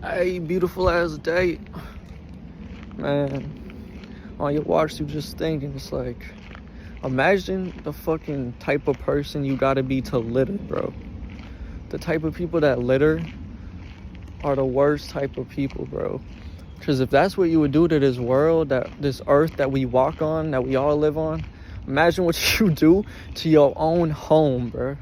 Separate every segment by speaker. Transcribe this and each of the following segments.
Speaker 1: Hey, beautiful ass day. Man, on your walks, you just thinking, it's like, imagine the fucking type of person you gotta be to litter, bro. The type of people that litter are the worst type of people, bro. Because if that's what you would do to this world, this earth that we walk on, that we all live on, imagine what you do to your own home, bro.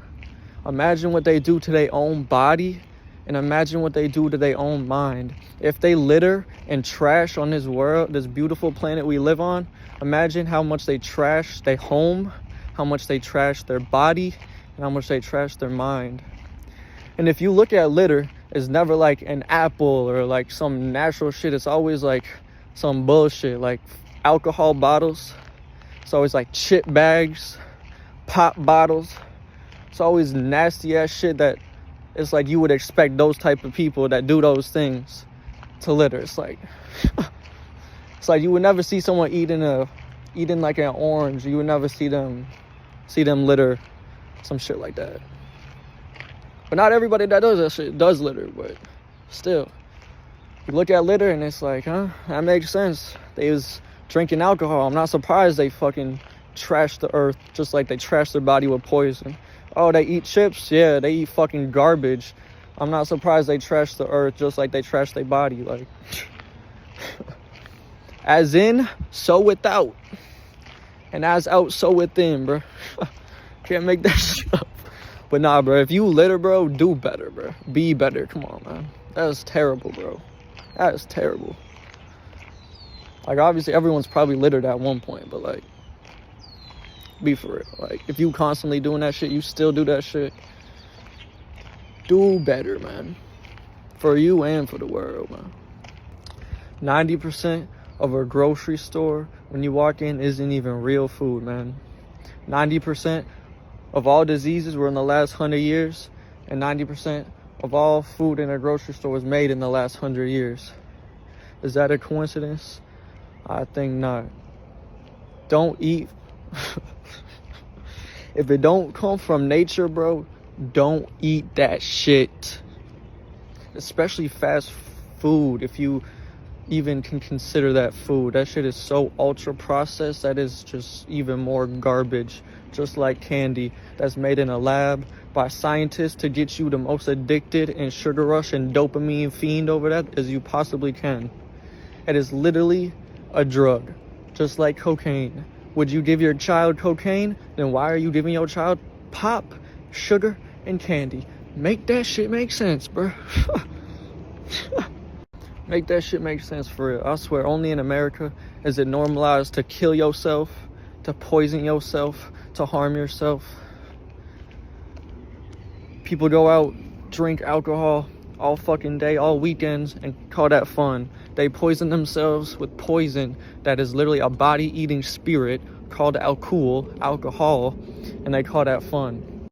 Speaker 1: Imagine what they do to their own body, and imagine what they do to their own mind. If they litter and trash on this world, this beautiful planet we live on, imagine how much they trash their home, how much they trash their body, and how much they trash their mind. And if you look at litter, it's never like an apple or like some natural shit. It's always like some bullshit, like alcohol bottles. It's always like chip bags, pop bottles. It's always nasty ass shit that it's like you would expect those type of people that do those things to litter. It's like it's like you would never see someone eating like an orange. You would never see them litter some shit like that. But not everybody that does that shit does litter, but still. You look at litter and it's like, huh? That makes sense. They was drinking alcohol. I'm not surprised they fucking trash the earth just like they trash their body with poison. Oh, they eat chips? Yeah, they eat fucking garbage. I'm not surprised they trash the earth just like they trash their body. Like, as in, so without. And as out, so within, bro. Can't make that shit up. But nah, bro, if you litter, bro, do better, bro. Be better. Come on, man. That is terrible, bro. That is terrible. Like, obviously, everyone's probably littered at one point, but, like, be for real. Like, if you constantly doing that shit, you still do that shit, do better, man. For you and for the world, man. 90% of a grocery store, when you walk in, isn't even real food, man. 90% of all diseases were in the last 100 years, and 90% of all food in a grocery store was made in the last 100 years. Is that a coincidence? I think not. Don't eat. If it don't come from nature, bro, don't eat that shit. Especially fast food, if you even can consider that food. That shit is so ultra processed that is just even more garbage. Just like candy that's made in a lab by scientists to get you the most addicted and sugar rush and dopamine fiend over that as you possibly can. It is literally a drug, just like cocaine. Would you give your child cocaine? Then why are you giving your child pop, sugar, and candy? Make that shit make sense, bro. Make that shit make sense for real. I swear, only in America is it normalized to kill yourself, to poison yourself, to harm yourself. People go out, drink alcohol all fucking day, all weekends, and call that fun. They poison themselves with poison that is literally a body-eating spirit called alcohol, and they call that fun.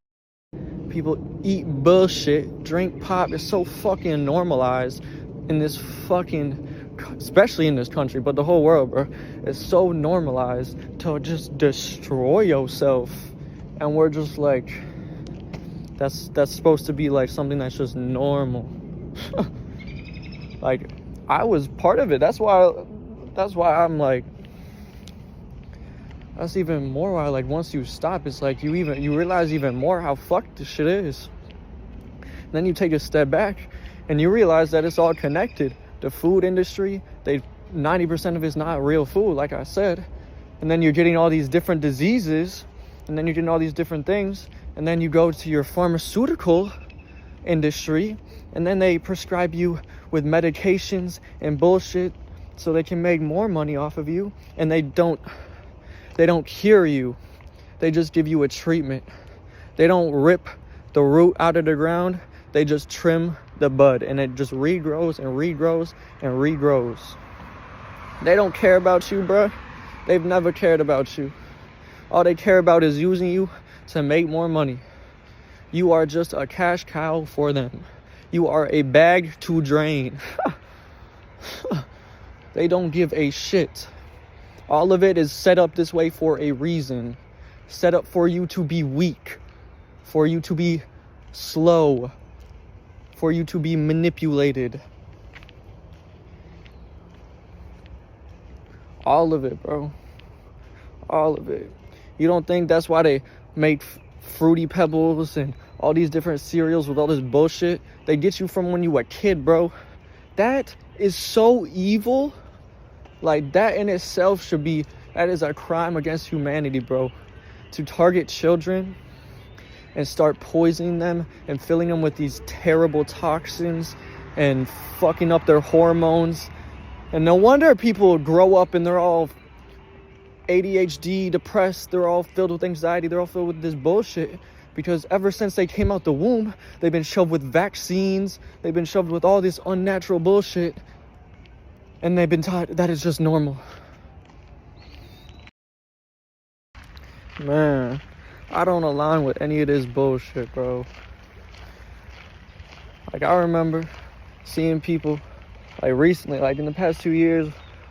Speaker 1: People eat bullshit, drink pop. It's so fucking normalized in this fucking, especially in this country, but the whole world, bro. It's so normalized to just destroy yourself, and we're just like, that's supposed to be like something that's just normal. Like, I was part of it. That's why I'm like, that's even more why, like, once you stop, it's like you realize even more how fucked this shit is. And then you take a step back and you realize that it's all connected. The food industry, 90% of it's not real food, like I said. And then you're getting all these different diseases, and then you're getting all these different things, and then you go to your pharmaceutical industry, and then they prescribe you with medications and bullshit so they can make more money off of you, and they don't cure you. They just give you a treatment. They don't rip the root out of the ground. They just trim the bud, and it just regrows and regrows and regrows. They don't care about you, bruh. They've never cared about you. All they care about is using you to make more money. You are just a cash cow for them. You are a bag to drain. They don't give a shit. All of it is set up this way for a reason. Set up for you to be weak, for you to be slow, for you to be manipulated. All of it, bro. All of it. You don't think that's why they make Fruity Pebbles and all these different cereals with all this bullshit? They get you from when you were a kid, bro. That is so evil. Like, that in itself should be, that is a crime against humanity, bro. To target children and start poisoning them and filling them with these terrible toxins and fucking up their hormones. And no wonder people grow up and they're all ADHD, depressed, they're all filled with anxiety, they're all filled with this bullshit. Because ever since they came out the womb, they've been shoved with vaccines, they've been shoved with all this unnatural bullshit, and they've been taught that it's just normal. Man, I don't align with any of this bullshit, bro. Like, I remember seeing people, like, recently, like, in the past 2 years,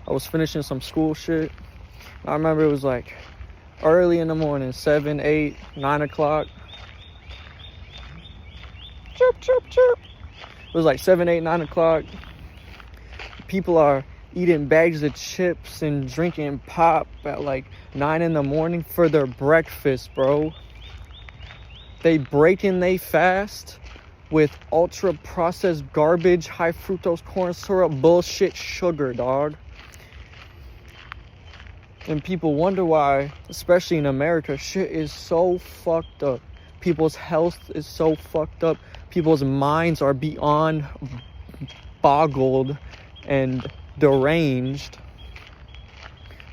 Speaker 1: I was finishing some school shit. I remember it was, like, early in the morning, 7, 8, 9 o'clock. Chirp, chirp, chirp. It was, like, 7, 8, 9 o'clock. People are eating bags of chips and drinking pop at, like, 9 in the morning for their breakfast, bro. They breaking they fast with ultra processed garbage, high fructose corn syrup, bullshit sugar, dog. And people wonder why, especially in America, shit is so fucked up. People's health is so fucked up. People's minds are beyond boggled and deranged.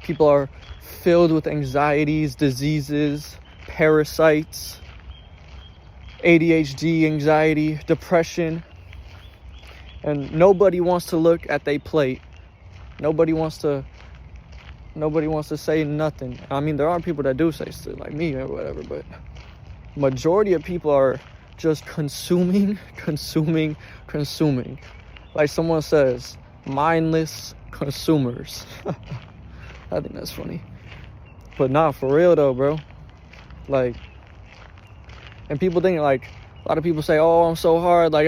Speaker 1: People are filled with anxieties, diseases, parasites, ADHD, anxiety, depression. And nobody wants to look at their plate. Nobody wants to say nothing. I mean, there are people that do say shit like me or whatever, but majority of people are just consuming. Like someone says, mindless consumers. I think that's funny. But nah, for real though, bro. Like, and people think, like, a lot of people say, oh, I'm so hard, like,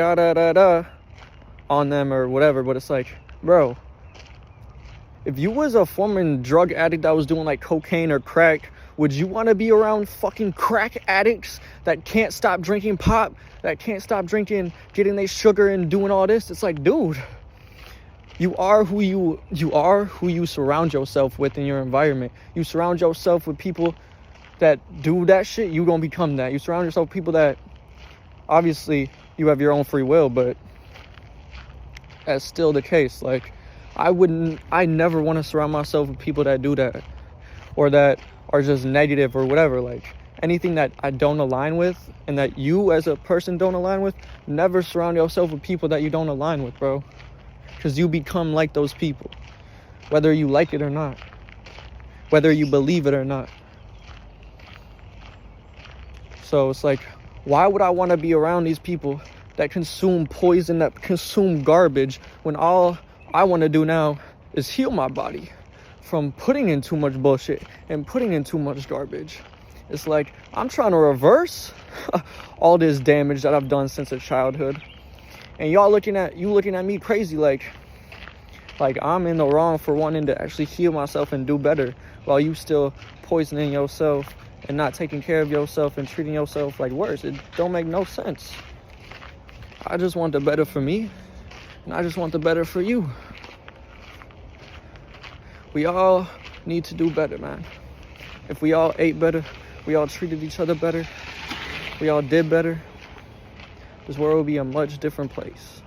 Speaker 1: on them or whatever, but it's like, bro, if you was a former drug addict that was doing like cocaine or crack, would you want to be around fucking crack addicts that can't stop drinking pop, that can't stop drinking, getting their sugar and doing all this? It's like, dude, you are who you surround yourself with in your environment. You surround yourself with people that do that shit, you gonna become that. You surround yourself with people that, obviously, you have your own free will, but that's still the case. Like, I never want to surround myself with people that do that, or that are just negative or whatever. Like, anything that I don't align with and that you as a person don't align with, never surround yourself with people that you don't align with, bro. Because you become like those people, whether you like it or not, whether you believe it or not. So it's like, why would I want to be around these people that consume poison, that consume garbage, when all I want to do now is heal my body from putting in too much bullshit and putting in too much garbage? It's like, I'm trying to reverse all this damage that I've done since a childhood. And y'all looking at me crazy, like I'm in the wrong for wanting to actually heal myself and do better, while you still poisoning yourself and not taking care of yourself and treating yourself like worse. It don't make no sense. I just want the better for me, and I just want the better for you. We all need to do better, man. If we all ate better, we all treated each other better, we all did better, this world would be a much different place.